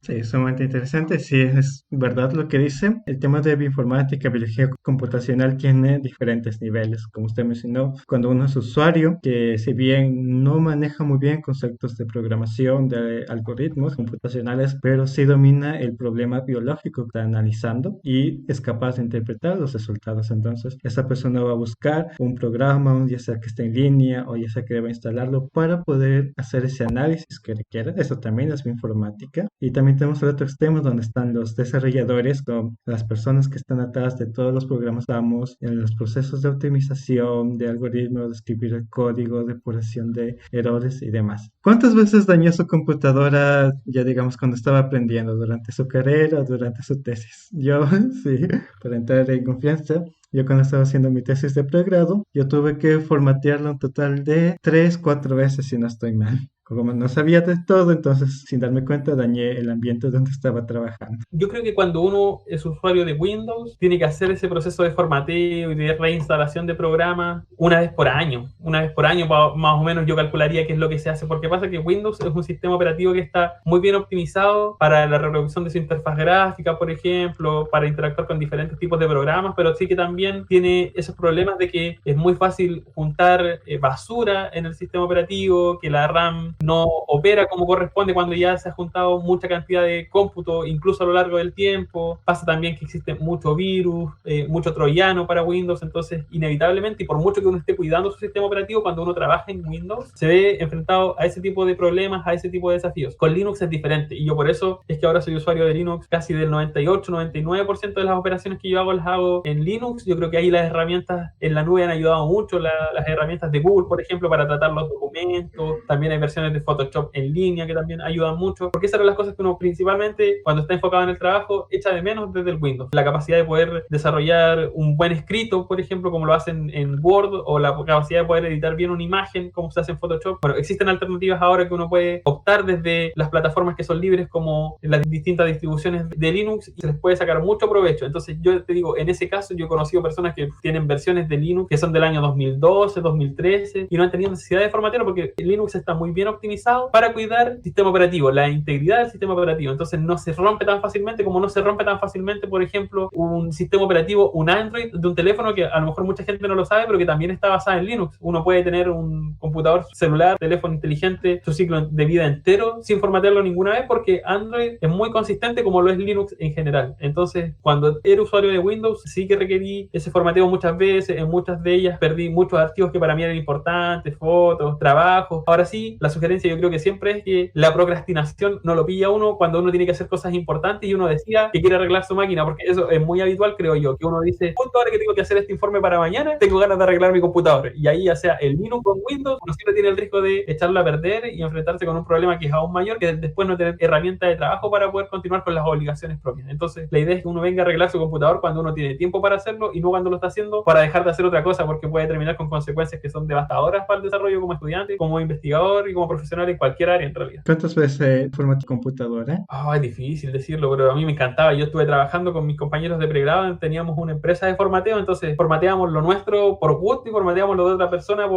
Sí, sumamente interesante. Sí, es verdad lo que dice. El tema de bioinformática, biología computacional tiene diferentes niveles. Como usted mencionó, cuando uno es usuario, que si bien no maneja muy bien conceptos de programación, de algoritmos computacionales, pero sí domina el problema biológico que está analizando y es capaz de interpretar los resultados. Entonces, esa persona va a buscar un programa, ya sea que esté en línea o ya sea que deba instalarlo para poder hacer ese análisis que requiere. Eso también es bioinformática. Y también tenemos el otro extremo donde están los desarrolladores, con las personas que están atrás de todos los programas, estamos en los procesos de optimización, de algoritmos, de escribir el código, depuración de errores y demás. ¿Cuántas veces dañó su computadora, ya digamos, cuando estaba aprendiendo, durante su carrera o durante su tesis? Yo, sí, para entrar en confianza, yo cuando estaba haciendo mi tesis de pregrado, yo tuve que formatearla un total de 3, 4 veces si no estoy mal. Como no sabía de todo, entonces sin darme cuenta dañé el ambiente donde estaba trabajando. Yo creo que cuando uno es usuario de Windows, tiene que hacer ese proceso de formateo y de reinstalación de programas una vez por año. Una vez por año, más o menos, yo calcularía qué es lo que se hace. Porque pasa que Windows es un sistema operativo que está muy bien optimizado para la reproducción de su interfaz gráfica, por ejemplo, para interactuar con diferentes tipos de programas, pero sí que también tiene esos problemas de que es muy fácil juntar basura en el sistema operativo, que la RAM no opera como corresponde cuando ya se ha juntado mucha cantidad de cómputo, incluso a lo largo del tiempo. Pasa también que existe mucho virus, mucho troyano para Windows, entonces inevitablemente, y por mucho que uno esté cuidando su sistema operativo, cuando uno trabaja en Windows, se ve enfrentado a ese tipo de problemas, a ese tipo de desafíos. Con Linux es diferente, y yo por eso es que ahora soy usuario de Linux. Casi del 98-99% de las operaciones que yo hago las hago en Linux. Yo creo que ahí las herramientas en la nube han ayudado mucho, las herramientas de Google, por ejemplo, para tratar los documentos. También hay versiones de Photoshop en línea que también ayudan mucho, porque esas son las cosas que uno principalmente cuando está enfocado en el trabajo echa de menos desde el Windows. La capacidad de poder desarrollar un buen escrito, por ejemplo, como lo hacen en Word, o la capacidad de poder editar bien una imagen como se hace en Photoshop. Bueno, existen alternativas ahora que uno puede optar desde las plataformas que son libres, como las distintas distribuciones de Linux, y se les puede sacar mucho provecho. Entonces yo te digo, en ese caso yo he conocido personas que tienen versiones de Linux que son del año 2012, 2013 y no han tenido necesidad de formatearlo porque Linux está muy bien optimizado para cuidar el sistema operativo, la integridad del sistema operativo. Entonces no se rompe tan fácilmente como no se rompe tan fácilmente, por ejemplo, un sistema operativo, un Android de un teléfono, que a lo mejor mucha gente no lo sabe, pero que también está basado en Linux. Uno puede tener un computador celular, teléfono inteligente, su ciclo de vida entero sin formatearlo ninguna vez, porque Android es muy consistente como lo es Linux en general. Entonces, cuando era usuario de Windows, sí que requerí ese formateo muchas veces. En muchas de ellas perdí muchos archivos que para mí eran importantes, fotos, trabajos. Ahora sí, la sugerencia yo creo que siempre es que la procrastinación no lo pilla uno cuando uno tiene que hacer cosas importantes y uno decida que quiere arreglar su máquina, porque eso es muy habitual, creo yo, que uno dice, justo ahora que tengo que hacer este informe para mañana, tengo ganas de arreglar mi computador. Y ahí, ya sea el Linux con Windows, uno siempre tiene el riesgo de echarlo a perder y enfrentarse con un problema que es aún mayor, que después no tener herramientas de trabajo para poder continuar con las obligaciones propias. Entonces, la idea es que uno venga a arreglar su computador cuando uno tiene tiempo para hacerlo y no cuando lo está haciendo para dejar de hacer otra cosa, porque puede terminar con consecuencias que son devastadoras para el desarrollo como estudiante, como investigador y como profesional en cualquier área en realidad. ¿Cuántas veces formateó tu computadora? Es difícil decirlo, pero a mí me encantaba. Yo estuve trabajando con mis compañeros de pregrado, teníamos una empresa de formateo, entonces formateábamos lo nuestro por gusto y formateábamos lo de otra persona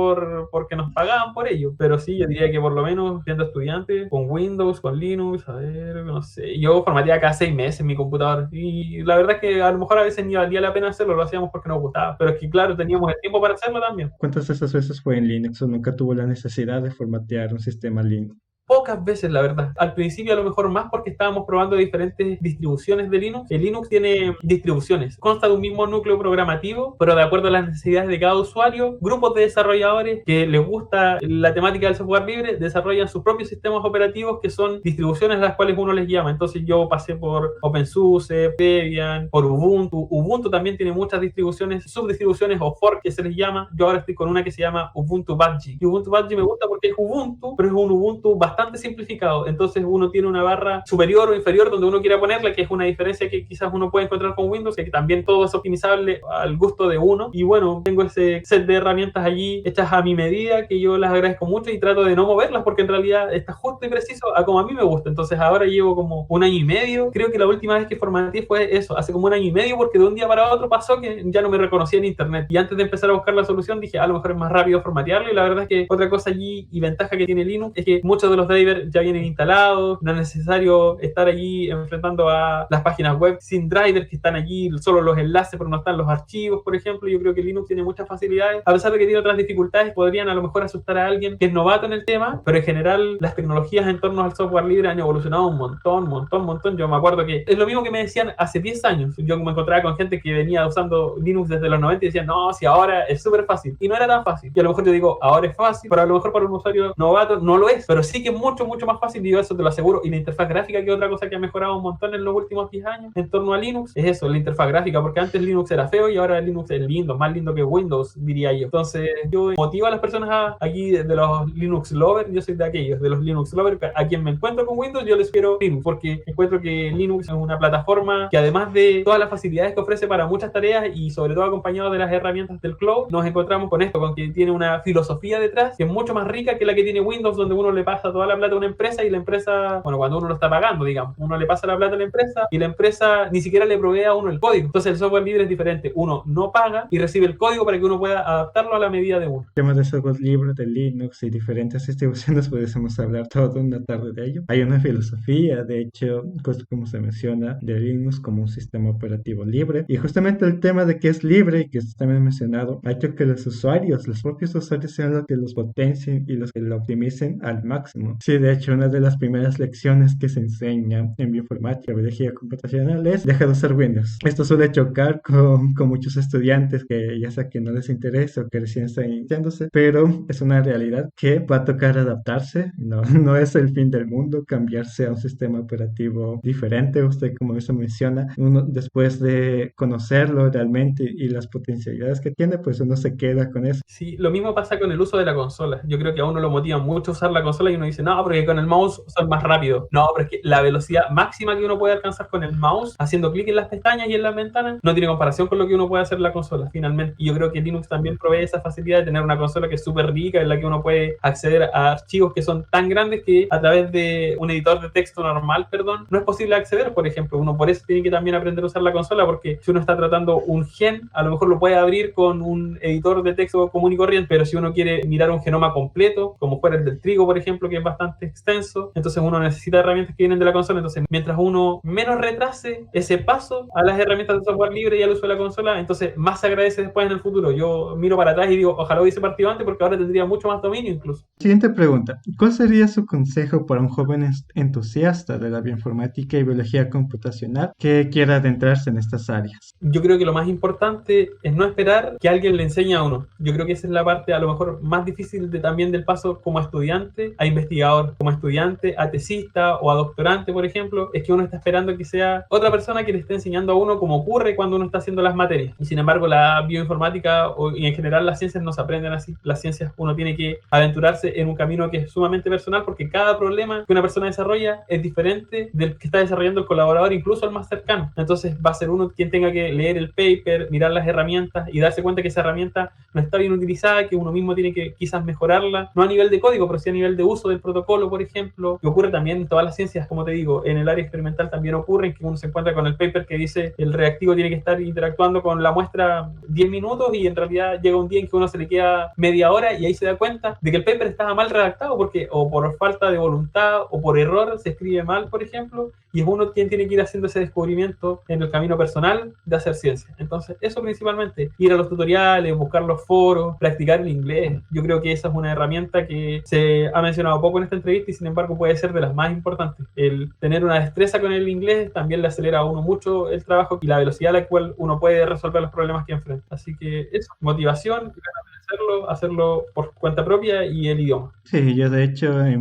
porque nos pagaban por ello. Pero sí, yo diría que por lo menos siendo estudiante, con Windows, con Linux, a ver, no sé. Yo formateaba cada 6 meses mi computador y la verdad es que a lo mejor a veces ni valía la pena hacerlo, lo hacíamos porque nos gustaba. Pero es que claro, teníamos el tiempo para hacerlo también. ¿Cuántas de esas veces fue en Linux o nunca tuvo la necesidad de formatear un sistema Linux? Pocas veces, la verdad. Al principio a lo mejor más porque estábamos probando diferentes distribuciones de Linux. El Linux tiene distribuciones. Consta de un mismo núcleo programativo, pero de acuerdo a las necesidades de cada usuario, grupos de desarrolladores que les gusta la temática del software libre desarrollan sus propios sistemas operativos que son distribuciones a las cuales uno les llama. Entonces yo pasé por OpenSUSE, Debian, por Ubuntu. Ubuntu también tiene muchas distribuciones, subdistribuciones o fork que se les llama. Yo ahora estoy con una que se llama Ubuntu Budgie. Y Ubuntu Budgie me gusta porque es Ubuntu, pero es un Ubuntu bastante simplificado. Entonces uno tiene una barra superior o inferior donde uno quiera ponerla, que es una diferencia que quizás uno puede encontrar con Windows, que también todo es optimizable al gusto de uno. Y bueno, tengo ese set de herramientas allí hechas a mi medida, que yo las agradezco mucho y trato de no moverlas porque en realidad está justo y preciso a como a mí me gusta. Entonces ahora llevo como 1 año y medio. Creo que la última vez que formateé fue eso, hace como 1 año y medio, porque de un día para otro pasó que ya no me reconocía en internet. Y antes de empezar a buscar la solución dije, a lo mejor es más rápido formatearlo. Y la verdad es que otra cosa allí y ventaja que tiene Linux es que muchos de los los drivers ya vienen instalados, no es necesario estar allí enfrentando a las páginas web sin drivers que están allí, solo los enlaces pero no están los archivos, por ejemplo. Yo creo que Linux tiene muchas facilidades, a pesar de que tiene otras dificultades, podrían a lo mejor asustar a alguien que es novato en el tema, pero en general las tecnologías en torno al software libre han evolucionado un montón. Yo me acuerdo que es lo mismo que me decían hace 10 años. Yo me encontraba con gente que venía usando Linux desde los 90 y decían, no, si ahora es súper fácil. Y no era tan fácil. Y a lo mejor yo digo, ahora es fácil, pero a lo mejor para un usuario novato no lo es. Pero sí que es mucho más fácil, y yo eso te lo aseguro. Y la interfaz gráfica, que es otra cosa que ha mejorado un montón en los últimos 10 años en torno a Linux, es eso, la interfaz gráfica, porque antes Linux era feo y ahora Linux es lindo, más lindo que Windows, diría yo. Entonces, yo motivo a las personas aquí de los Linux lovers, yo soy de aquellos, de los Linux lovers, a quien me encuentro con Windows, yo les quiero Linux, porque encuentro que Linux es una plataforma que, además de todas las facilidades que ofrece para muchas tareas y sobre todo acompañado de las herramientas del cloud, nos encontramos con esto, con que tiene una filosofía detrás que es mucho más rica que la que tiene Windows, donde uno le pasa toda la plata a una empresa y la empresa, bueno, cuando uno lo está pagando, digamos, uno le pasa la plata a la empresa y la empresa ni siquiera le provee a uno el código. Entonces el software libre es diferente, uno no paga y recibe el código para que uno pueda adaptarlo a la medida de uno. Temas de software libre, de Linux y diferentes distribuciones, podemos hablar toda una tarde de ello. Hay una filosofía, de hecho, como se menciona, de Linux como un sistema operativo libre. Y justamente el tema de que es libre y que está también mencionado, ha hecho que los propios usuarios sean los que los potencien y los que lo optimicen al máximo. Sí, de hecho, una de las primeras lecciones que se enseña en bioinformática, biología computacional, es deja de usar Windows. Esto suele chocar con muchos estudiantes que ya sea que no les interesa o que recién están iniciándose, pero es una realidad que va a tocar adaptarse. No es el fin del mundo cambiarse a un sistema operativo diferente. Usted, como eso menciona, uno después de conocerlo realmente y las potencialidades que tiene, pues uno se queda con eso. Sí, lo mismo pasa con el uso de la consola. Yo creo que a uno lo motiva mucho usar la consola y uno dice, no, porque con el mouse son más rápido. No, pero es que la velocidad máxima que uno puede alcanzar con el mouse, haciendo clic en las pestañas y en las ventanas, no tiene comparación con lo que uno puede hacer en la consola, finalmente. Y yo creo que Linux también provee esa facilidad de tener una consola que es súper rica, en la que uno puede acceder a archivos que son tan grandes que a través de un editor de texto normal, no es posible acceder, por ejemplo. Uno por eso tiene que también aprender a usar la consola, porque si uno está tratando un gen, a lo mejor lo puede abrir con un editor de texto común y corriente, pero si uno quiere mirar un genoma completo, como fuera el del trigo, por ejemplo, que es bastante extenso, entonces uno necesita herramientas que vienen de la consola. Entonces, mientras uno menos retrase ese paso a las herramientas de software libre y al uso de la consola, entonces más se agradece después en el futuro. Yo miro para atrás y digo, ojalá hubiese partido antes, porque ahora tendría mucho más dominio incluso. Siguiente pregunta. ¿Cuál sería su consejo para un joven entusiasta de la bioinformática y biología computacional que quiera adentrarse en estas áreas? Yo creo que lo más importante es no esperar que alguien le enseñe a uno. Yo creo que esa es la parte a lo mejor más difícil también del paso como estudiante a investigador, como estudiante a tesista o a doctorante, por ejemplo, es que uno está esperando que sea otra persona que le esté enseñando a uno, como ocurre cuando uno está haciendo las materias. Y sin embargo, la bioinformática y en general las ciencias no se aprenden así. Las ciencias uno tiene que aventurarse en un camino que es sumamente personal, porque cada problema que una persona desarrolla es diferente del que está desarrollando el colaborador, incluso el más cercano. Entonces va a ser uno quien tenga que leer el paper, mirar las herramientas y darse cuenta que esa herramienta no está bien utilizada, que uno mismo tiene que quizás mejorarla, no a nivel de código, pero sí a nivel de uso del protocolo, por ejemplo, que ocurre también en todas las ciencias, como te digo, en el área experimental también ocurre, en que uno se encuentra con el paper que dice el reactivo tiene que estar interactuando con la muestra 10 minutos y en realidad llega un día en que uno se le queda media hora y ahí se da cuenta de que el paper estaba mal redactado porque o por falta de voluntad o por error se escribe mal, por ejemplo, y es uno quien tiene que ir haciendo ese descubrimiento en el camino personal de hacer ciencia. Entonces, eso principalmente, ir a los tutoriales, buscar los foros, practicar el inglés. Yo creo que esa es una herramienta que se ha mencionado poco en esta entrevista y sin embargo puede ser de las más importantes. El tener una destreza con el inglés también le acelera a uno mucho el trabajo y la velocidad a la cual uno puede resolver los problemas que enfrenta. Así que eso, motivación, hacerlo por cuenta propia y el idioma. Sí, yo de hecho en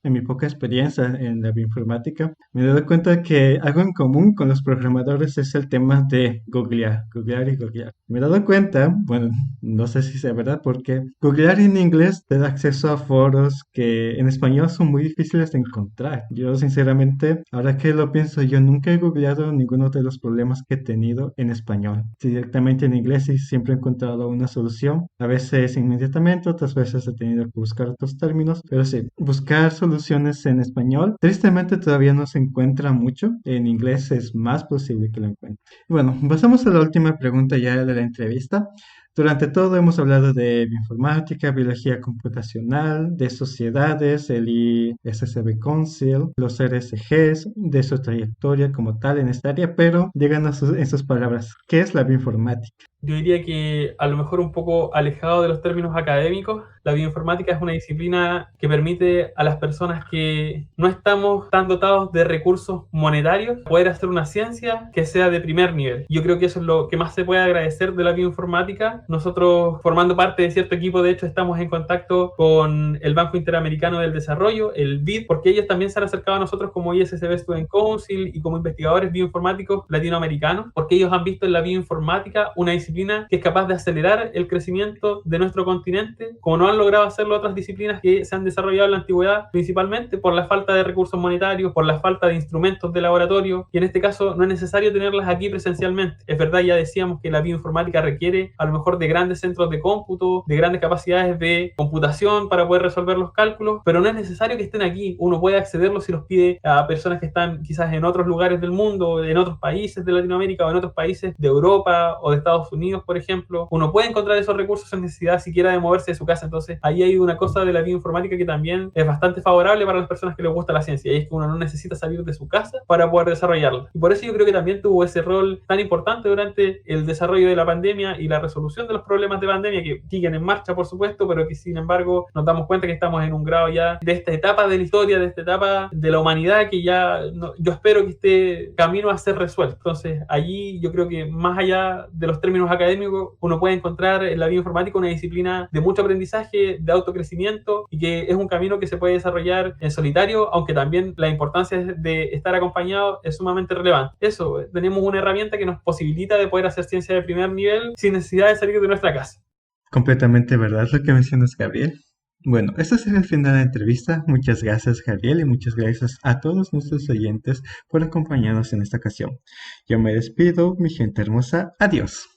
mi poca experiencia en la bioinformática me he dado cuenta que algo en común con los programadores es el tema de googlear y googlear. Me he dado cuenta, bueno, no sé si sea verdad, porque googlear en inglés te da acceso a foros que en español son muy difíciles de encontrar. Yo sinceramente, ahora que lo pienso, yo nunca he googleado ninguno de los problemas que he tenido en español. Sí, directamente en inglés y siempre he encontrado una solución. A veces inmediatamente, otras veces he tenido que buscar otros términos, pero sí, buscar soluciones en español, tristemente todavía no se encuentra mucho, en inglés es más posible que lo encuentre. Bueno, pasamos a la última pregunta ya de la entrevista. Durante todo hemos hablado de bioinformática, biología computacional, de sociedades, el ISSB Council, los RSGs, de su trayectoria como tal en esta área, pero díganos en sus palabras, ¿qué es la bioinformática? Yo diría que a lo mejor un poco alejado de los términos académicos, la bioinformática es una disciplina que permite a las personas que no estamos tan dotados de recursos monetarios poder hacer una ciencia que sea de primer nivel. Yo creo que eso es lo que más se puede agradecer de la bioinformática. Nosotros, formando parte de cierto equipo, de hecho, estamos en contacto con el Banco Interamericano del Desarrollo, el BID, porque ellos también se han acercado a nosotros como ISSB Student Council y como investigadores bioinformáticos latinoamericanos, porque ellos han visto en la bioinformática una disciplina que es capaz de acelerar el crecimiento de nuestro continente, como no han logrado hacerlo otras disciplinas que se han desarrollado en la antigüedad, principalmente por la falta de recursos monetarios, por la falta de instrumentos de laboratorio, y en este caso no es necesario tenerlas aquí presencialmente. Es verdad, ya decíamos que la bioinformática requiere a lo mejor de grandes centros de cómputo, de grandes capacidades de computación para poder resolver los cálculos, pero no es necesario que estén aquí. Uno puede accederlos si los pide a personas que están quizás en otros lugares del mundo, en otros países de Latinoamérica o en otros países de Europa o de Estados Unidos, por ejemplo. Uno puede encontrar esos recursos sin necesidad siquiera de moverse de su casa. Entonces ahí hay una cosa de la bioinformática que también es bastante favorable para las personas que les gusta la ciencia, y es que uno no necesita salir de su casa para poder desarrollarla. Y por eso yo creo que también tuvo ese rol tan importante durante el desarrollo de la pandemia y la resolución de los problemas de pandemia que siguen en marcha, por supuesto, pero que sin embargo nos damos cuenta que estamos en un grado ya de esta etapa de la historia, de esta etapa de la humanidad que ya yo espero que esté camino a ser resuelto. Entonces allí yo creo que más allá de los términos académicos, uno puede encontrar en la bioinformática una disciplina de mucho aprendizaje, de autocrecimiento, y que es un camino que se puede desarrollar en solitario, aunque también la importancia de estar acompañado es sumamente relevante. Eso, tenemos una herramienta que nos posibilita de poder hacer ciencia de primer nivel sin necesidad de salir de nuestra casa. Completamente verdad lo que mencionas, Gabriel. Bueno, este será el final de la entrevista. Muchas gracias, Gabriel, y muchas gracias a todos nuestros oyentes por acompañarnos en esta ocasión. Yo me despido, mi gente hermosa. Adiós.